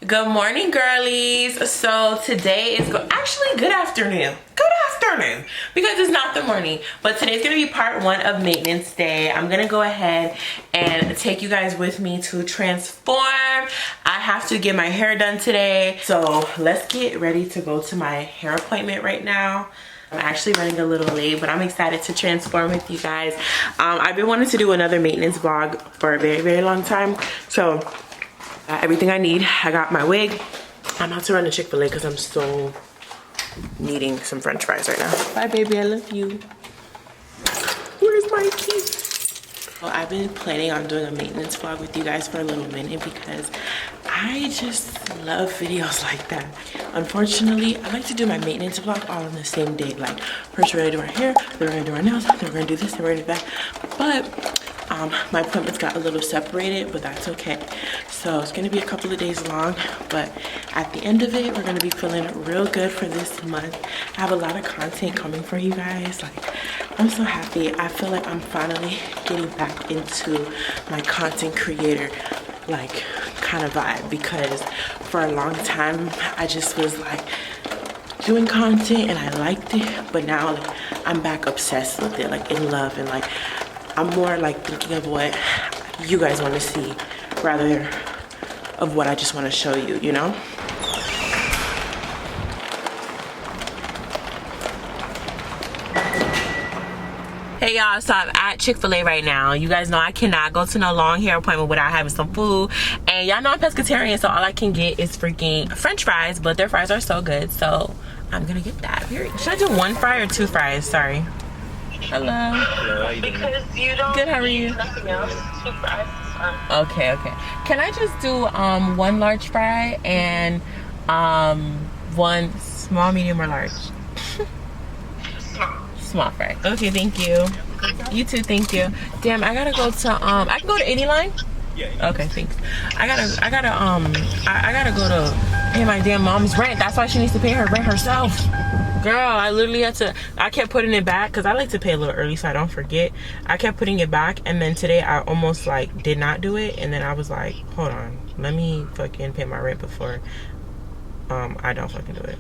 Good morning, girlies. So today is actually good afternoon. Good afternoon, because it's not the morning, but today's gonna be part one of maintenance day. I'm gonna go ahead and take you guys with me to transform. I have to get my hair done today, so let's get ready to go to my hair appointment right now. I'm actually running a little late, but I'm excited to transform with you guys. I've been wanting to do another maintenance vlog for a very long time, so everything I need. I got my wig. I'm about to run to Chick-fil-A because I'm so needing some french fries right now. Bye, baby. I love you. Where's my key? Well, I've been planning on doing a maintenance vlog with you guys for a little minute because I just love videos like that. Unfortunately, I like to do my maintenance vlog all on the same day. Like, first we're gonna do our hair, then we're gonna do our nails, then we're gonna do this, then we're gonna do that. But my appointments got a little separated, but that's okay. So it's gonna be a couple of days long, but at the end of it, we're gonna be feeling real good for this month. I have a lot of content coming for you guys. Like, I'm so happy. I feel like I'm finally getting back into my content creator, like, kind of vibe, because for a long time, I just was like doing content and I liked it, but now like, I'm back obsessed with it, like in love, and like I'm more like thinking of what you guys want to see rather of what I just want to show you, you know? Hey y'all, so I'm at Chick-fil-A right now. You guys know I cannot go to no long hair appointment without having some food. And y'all know I'm pescatarian, so all I can get is freaking french fries, but their fries are so good, so I'm gonna get that. Should I do one fry or two fries? Sorry. Hello. Because you don't good, how are you? Nothing else. Two fries is fine. Okay. Can I just do one large fry and one small, medium, or large? Small fry. Okay, thank you. You too, thank you. Damn, I gotta go to I can go to 80 line? Yeah. Okay, thanks. I gotta go to pay my damn mom's rent. That's why she needs to pay her rent herself. Girl, I literally had to, I kept putting it back because I like to pay a little early so I don't forget. I kept putting it back, and then today I almost like did not do it, and then I was like, hold on, let me fucking pay my rent before I don't fucking do it.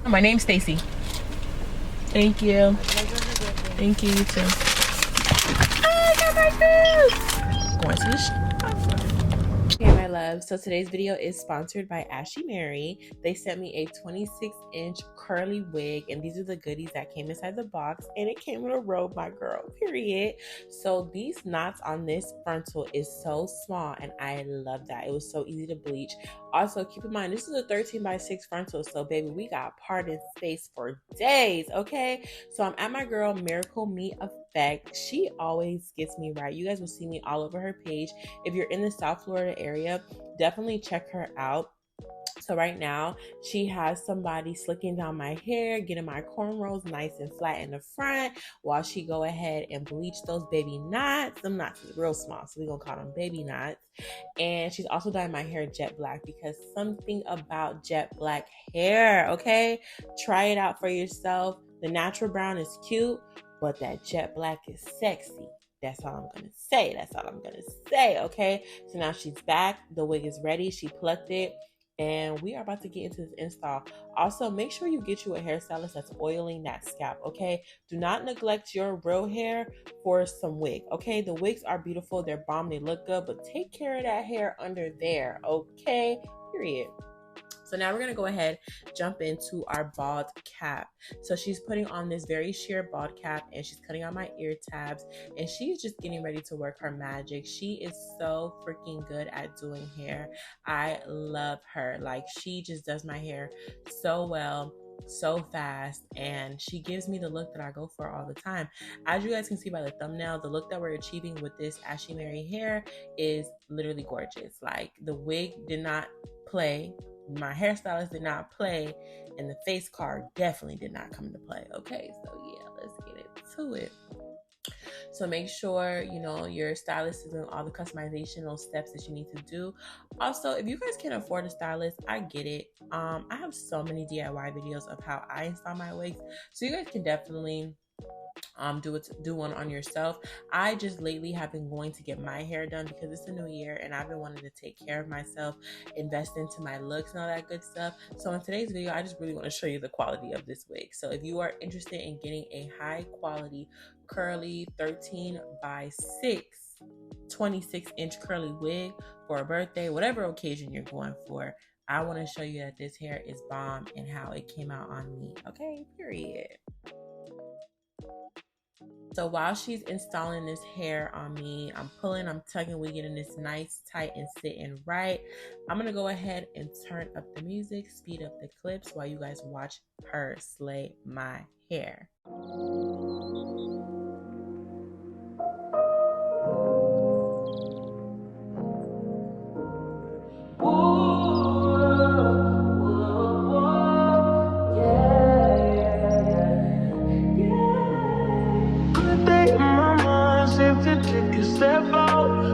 My name's Stacy. Thank you. Thank you, you too. I got my food. Going to the shop. Hey my love, so today's video is sponsored by Ashimary. They sent me a 26-inch curly wig, and these are the goodies that came inside the box, and it came with a robe, my girl, period. So these knots on this frontal is so small, and I love that. It was so easy to bleach. Also, keep in mind, this is a 13x6 frontal, so baby, we got parting space for days, okay? So I'm at my girl Miracle Me Effect. She always gets me right. You guys will see me all over her page. If you're in the South Florida area, definitely check her out. So right now, she has somebody slicking down my hair, getting my cornrows nice and flat in the front, while she go ahead and bleach those baby knots. Them knots is real small, so we're gonna call them baby knots. And she's also dyeing my hair jet black, because something about jet black hair, okay? Try it out for yourself. The natural brown is cute, but that jet black is sexy. That's all I'm gonna say. That's all I'm gonna say, okay? So now she's back. The wig is ready. She plucked it, and we are about to get into this install. Also, make sure you get you a hairstylist that's oiling that scalp, okay? Do not neglect your real hair for some wig, okay? The wigs are beautiful. They're bomb. They look good, but take care of that hair under there, okay? Period. So now we're gonna go ahead, jump into our bald cap. So she's putting on this very sheer bald cap, and she's cutting out my ear tabs, and she's just getting ready to work her magic. She is so freaking good at doing hair. I love her. Like, she just does my hair so well, so fast, and she gives me the look that I go for all the time. As you guys can see by the thumbnail, the look that we're achieving with this Ashimary hair is literally gorgeous. Like, the wig did not play, my hairstylist did not play, and the face card definitely did not come into play. Okay, so yeah, let's get into it. So make sure, you know, your stylist is doing all the customizational steps that you need to do. Also, if you guys can't afford a stylist, I get it. I have so many DIY videos of how I install my wigs, so you guys can definitely do one on yourself. I just lately have been going to get my hair done because it's a new year and I've been wanting to take care of myself, invest into my looks and all that good stuff. So in today's video, I just really want to show you the quality of this wig. So if you are interested in getting a high quality curly 13 by 6 26-inch curly wig for a birthday, whatever occasion you're going for, I want to show you that this hair is bomb and how it came out on me. Okay, period. So while she's installing this hair on me, I'm pulling, I'm tugging, we getting this nice, tight, and sitting right. I'm going to go ahead and turn up the music, speed up the clips while you guys watch her slay my hair.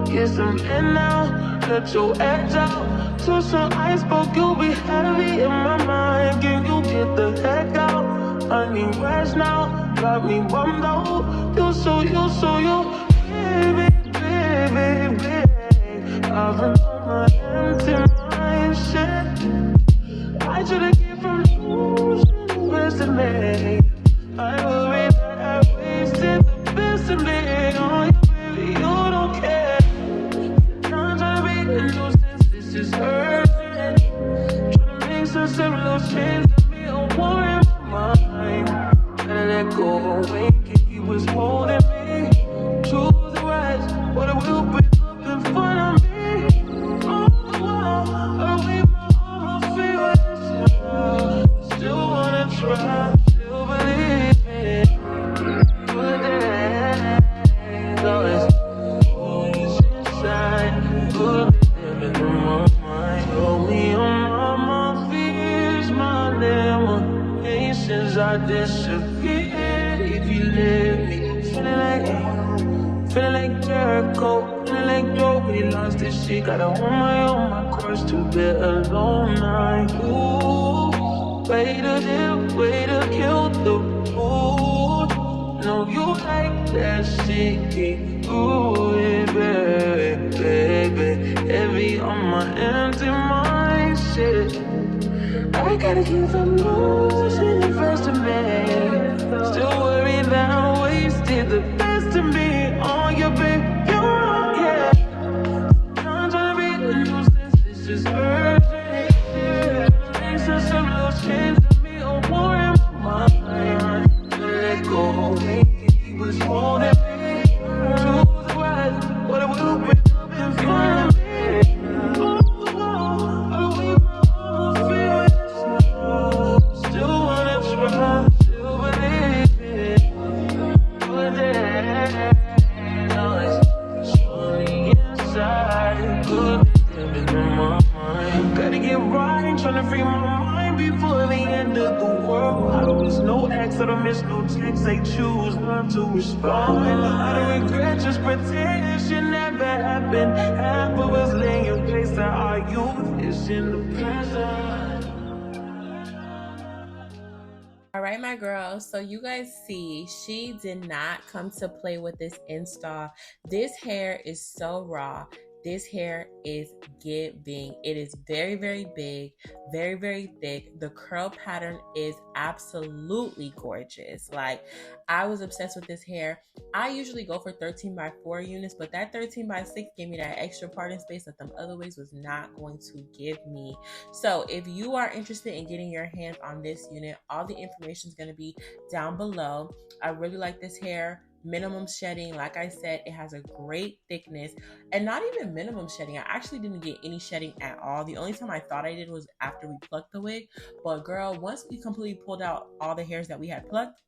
Get some air now, let your edge out. To some iceberg, you'll be heavy in my mind. Can you get the heck out? I need rest now, got me bummed out. You so, baby, baby, baby. I've been on my empty mind, shit. I should've get from you, the best of me. I worry that I wasted the best of me on you, baby, you don't care. This is urgent. Trying to make some simple change. Let me a war in my mind. Gotta let go. When he was holding me. Choose the right. What it will bring up in front of me. All the while, I leave my arms feeling. Still wanna try. Still believe it. Good days. Always always inside. Good. I disappeared if you let me. Feeling like Jericho, feeling like Joe, but he lost his shit. Gotta hold my cross to bear alone night. Ooh, way to kill the mood. No, you like that shit. Ooh, yeah, baby, heavy on my empty mind, shit. I gotta keep the moves in the first of me. Still worried that I wasted the best of me on your baby. You don't care. I'm trying to be the nuisance. This is urgent. Makes us some little change. Let me a war in my mind. Let go. He was holding me. Choose the right. What it will bring up in front of me. I don't miss no text, they choose not to respond. I don't regret, just pretend it should never happen. Half of us laying in place that our youth is in the present. All right, my girls, so you guys see she did not come to play with this install. This hair is so raw. This hair is giving. It is very, very big, very, very thick. The curl pattern is absolutely gorgeous. Like, I was obsessed with this hair. I usually go for 13 by 4 units, but that 13 by 6 gave me that extra parting space that them other wigs was not going to give me. So if you are interested in getting your hands on this unit, all the information is going to be down below. I really like this hair. Minimum shedding, like I said, it has a great thickness, and not even minimum shedding. I actually didn't get any shedding at all. The only time I thought I did was after we plucked the wig, but girl, once we completely pulled out all the hairs that we had plucked,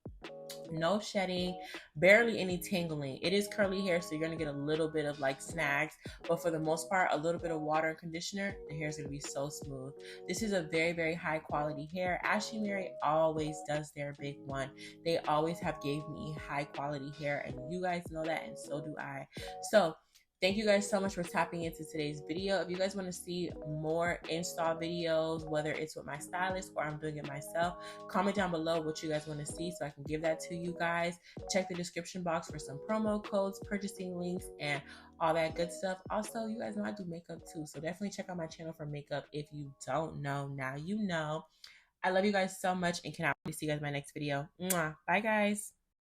no shedding, barely any tangling. It is curly hair, so you're gonna get a little bit of like snags, but for the most part, a little bit of water and conditioner, the hair is gonna be so smooth. This is a very, very high quality hair. Ashimary always does their big one. They always have gave me high quality hair, and you guys know that, and so do I. So Thank you guys so much for tapping into today's video. If you guys want to see more install videos, whether it's with my stylist or I'm doing it myself, comment down below what you guys want to see so I can give that to you guys. Check the description box for some promo codes, purchasing links, and all that good stuff. Also, you guys know I do makeup too, so definitely check out my channel for makeup. If you don't know, now you know. I love you guys so much and cannot wait to see you guys in my next video. Mwah. Bye, guys.